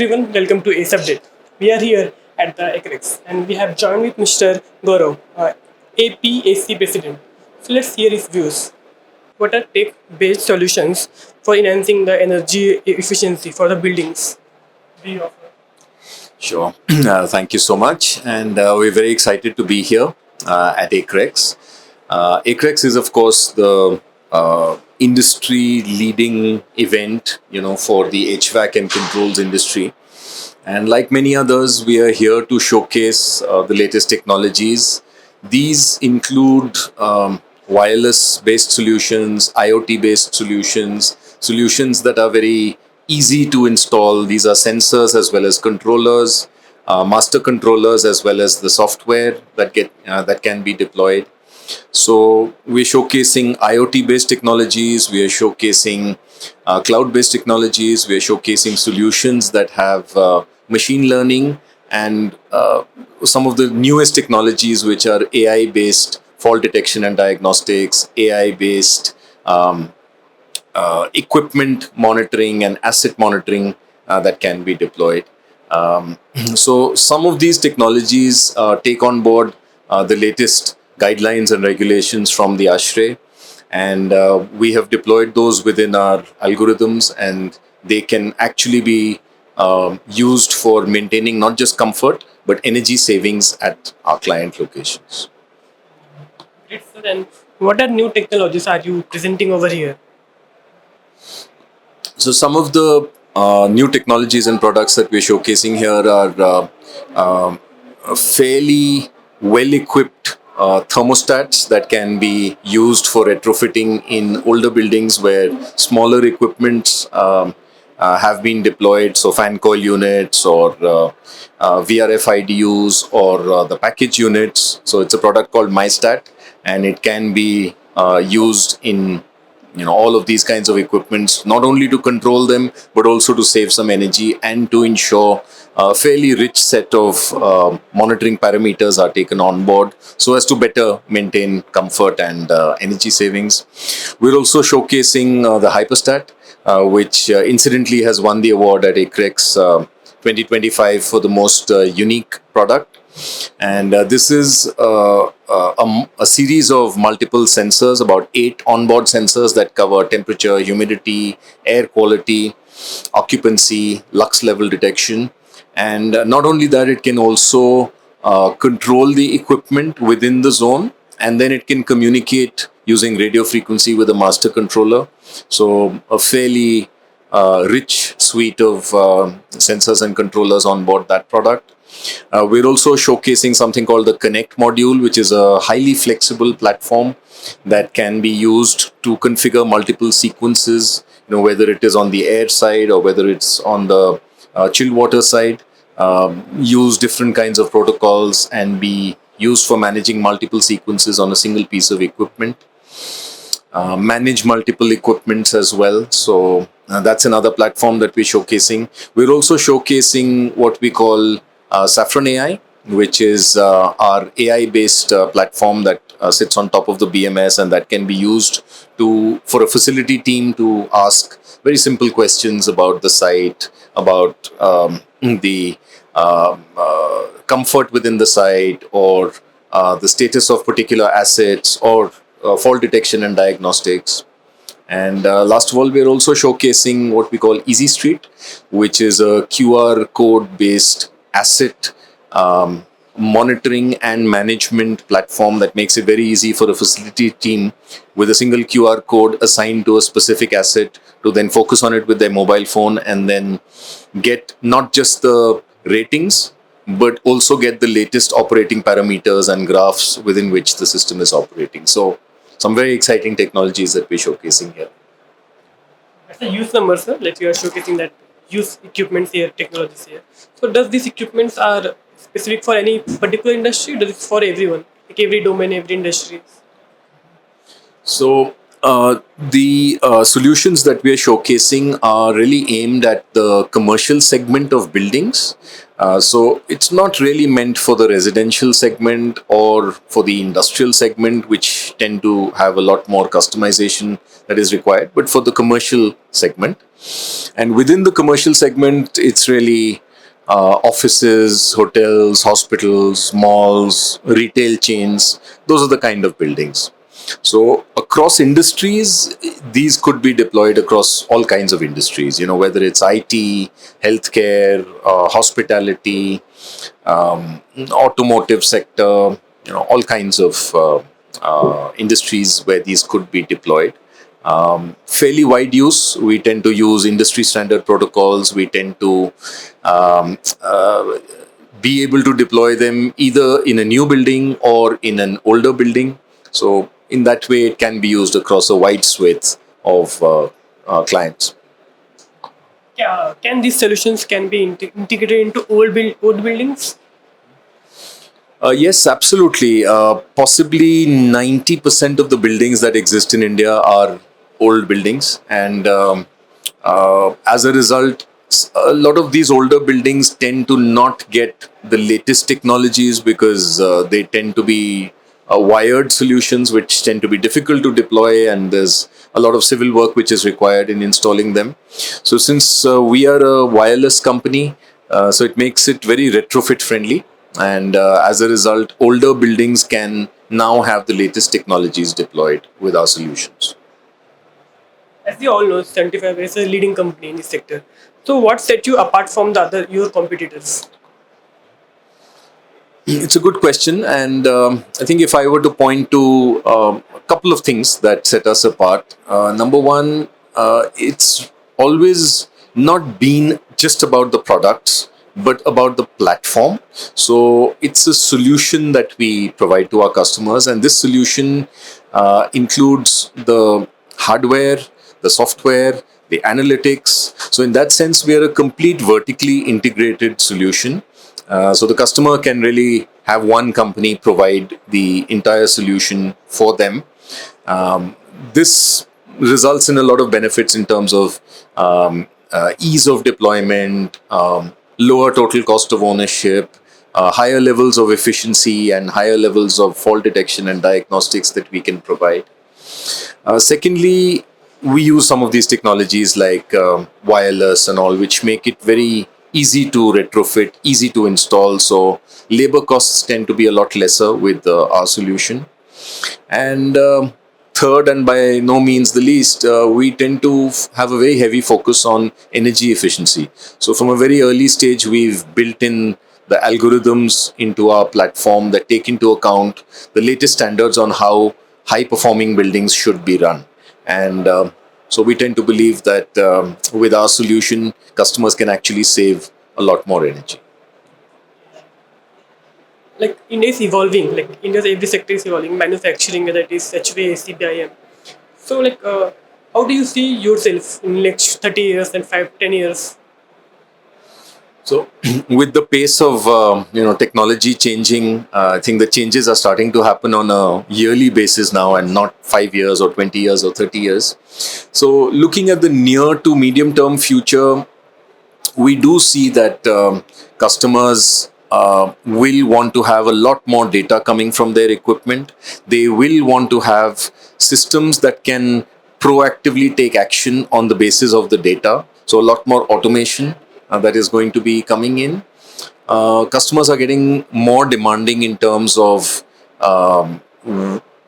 everyone, welcome to ACE Update. We are here at the ACREX and we have joined with Mr. Gaurav, APAC President. So let's hear his views. What are tech-based solutions for enhancing the energy efficiency for the buildings we offer? Sure. Thank you so much. And we're very excited to be here at ACREX. ACREX is, of course, the industry leading event, for the HVAC and controls industry. And like many others, we are here to showcase the latest technologies. These include wireless based solutions, IoT based solutions, solutions that are very easy to install. These are sensors as well as controllers, master controllers as well as the software that can be deployed. So we're showcasing IoT-based technologies, we are showcasing cloud-based technologies, we are showcasing solutions that have machine learning and some of the newest technologies which are AI-based fault detection and diagnostics, AI-based equipment monitoring and asset monitoring that can be deployed. So some of these technologies take on board the latest guidelines and regulations from the ASHRAE, and we have deployed those within our algorithms, and they can actually be used for maintaining not just comfort but energy savings at our client locations. Great, sir. And what are new technologies are you presenting over here? So some of the new technologies and products that we're showcasing here are fairly well-equipped thermostats that can be used for retrofitting in older buildings where smaller equipments have been deployed. So fan coil units or VRF IDUs or the package units. So it's a product called MyStat, and it can be used in all of these kinds of equipments, not only to control them but also to save some energy and to ensure a fairly rich set of monitoring parameters are taken on board so as to better maintain comfort and energy savings. We're also showcasing the HyperStat, which incidentally has won the award at ACREX 2025 for the most unique product. And this is a series of multiple sensors, about 8 onboard sensors that cover temperature, humidity, air quality, occupancy, lux level detection. And not only that, it can also control the equipment within the zone, and then it can communicate using radio frequency with a master controller. So a fairly rich suite of sensors and controllers on board that product. We're also showcasing something called the Connect module, which is a highly flexible platform that can be used to configure multiple sequences, whether it is on the air side or whether it's on the chilled water side, use different kinds of protocols and be used for managing multiple sequences on a single piece of equipment. Manage multiple equipments as well. So that's another platform that we're showcasing. We're also showcasing what we call Saffron AI, which is our AI-based platform that sits on top of the BMS, and that can be used for a facility team to ask very simple questions about the site, about the comfort within the site, or the status of particular assets, or fault detection and diagnostics. And last of all, we're also showcasing what we call Easy Street, which is a QR code based asset monitoring and management platform that makes it very easy for a facility team with a single QR code assigned to a specific asset to then focus on it with their mobile phone and then get not just the ratings but also get the latest operating parameters and graphs within which the system is operating. So some very exciting technologies that we're showcasing here. That's a use number, sir. Like you are showcasing that use equipments here, technologies here. So does these equipments are specific for any particular industry? Does it for everyone, like every domain, every industry? So the solutions that we are showcasing are really aimed at the commercial segment of buildings. So it's not really meant for the residential segment or for the industrial segment, which tend to have a lot more customization that is required, but for the commercial segment. And within the commercial segment, it's really offices, hotels, hospitals, malls, retail chains. Those are the kind of buildings. So across industries, these could be deployed across all kinds of industries, whether it's IT, healthcare, hospitality, automotive sector, all kinds of industries where these could be deployed. Fairly wide use. We tend to use industry standard protocols. We tend to be able to deploy them either in a new building or in an older building. So in that way, it can be used across a wide swath of clients. Can these solutions can be integrated into old buildings? Yes, absolutely. Possibly 90% of the buildings that exist in India are old buildings. And as a result, a lot of these older buildings tend to not get the latest technologies because they tend to be wired solutions, which tend to be difficult to deploy. And there's a lot of civil work which is required in installing them. So, since we are a wireless company, so it makes it very retrofit friendly, and as a result, older buildings can now have the latest technologies deployed with our solutions. As we all know, 75 is a leading company in this sector. So, what set you apart from the other your competitors? It's a good question, and I think if I were to point to a couple of things that set us apart, number one, it's always not been just about the products, but about the platform. So it's a solution that we provide to our customers, and this solution includes the hardware, the software, the analytics. So in that sense, we are a complete vertically integrated solution. So the customer can really have one company provide the entire solution for them. This results in a lot of benefits in terms of ease of deployment, lower total cost of ownership, higher levels of efficiency, and higher levels of fault detection and diagnostics that we can provide. Secondly, we use some of these technologies like wireless and all, which make it very easy to retrofit, easy to install. So labor costs tend to be a lot lesser with our solution. And third, and by no means the least, we tend to have a very heavy focus on energy efficiency. So from a very early stage, we've built in the algorithms into our platform that take into account the latest standards on how high performing buildings should be run. And so we tend to believe that with our solution, customers can actually save a lot more energy. Like India is evolving, like India's every sector is evolving, manufacturing, whether it is HVA, CBIM. So, how do you see yourself in next 30 years and 5, 10 years? So, with the pace of technology changing, I think the changes are starting to happen on a yearly basis now, and not 5 years or 20 years or 30 years. So, looking at the near to medium term future, we do see that customers will want to have a lot more data coming from their equipment. They will want to have systems that can proactively take action on the basis of the data. So, a lot more automation that is going to be coming in. Customers are getting more demanding in terms of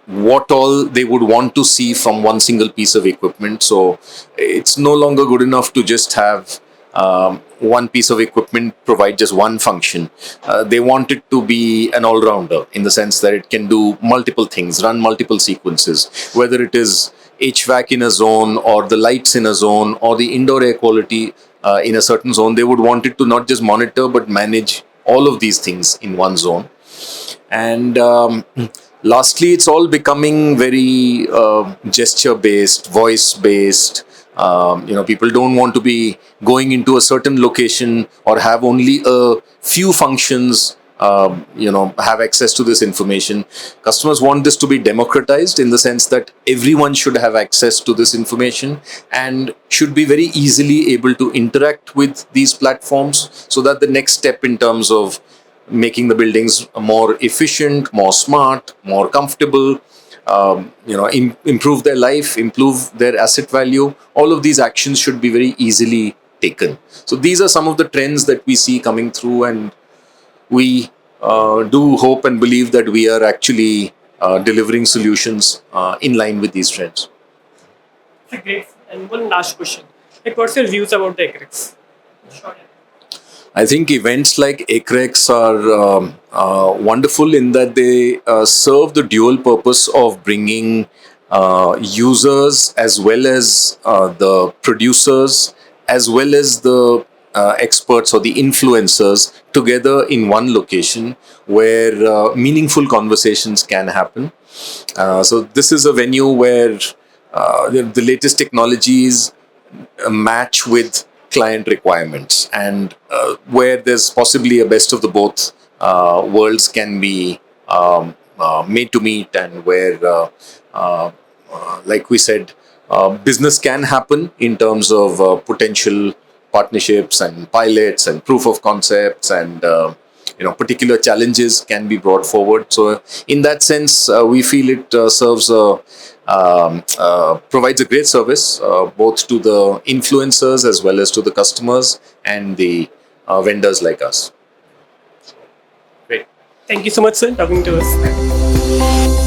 what all they would want to see from one single piece of equipment. So it's no longer good enough to just have one piece of equipment provide just one function. They want it to be an all-rounder in the sense that it can do multiple things, run multiple sequences, whether it is HVAC in a zone or the lights in a zone or the indoor air quality in a certain zone. They would want it to not just monitor but manage all of these things in one zone. And lastly, it's all becoming very gesture based, voice based. People don't want to be going into a certain location or have only a few functions have access to this information. Customers want this to be democratized in the sense that everyone should have access to this information and should be very easily able to interact with these platforms, so that the next step in terms of making the buildings more efficient, more smart, more comfortable, improve their life, improve their asset value. All of these actions should be very easily taken. So these are some of the trends that we see coming through, and we do hope and believe that we are actually delivering solutions in line with these trends. That's great. And one last question. Like, what's your views about the acrylics? Sure. I think events like ACREX are wonderful in that they serve the dual purpose of bringing users as well as the producers as well as the experts or the influencers together in one location where meaningful conversations can happen. So this is a venue where the latest technologies match with client requirements, and where there's possibly a best of the both worlds can be made to meet, and where like we said, business can happen in terms of potential partnerships and pilots and proof of concepts, and particular challenges can be brought forward. So in that sense, we feel it serves a provides a great service both to the influencers as well as to the customers and the vendors like us. Great. Thank you so much, sir, talking to us.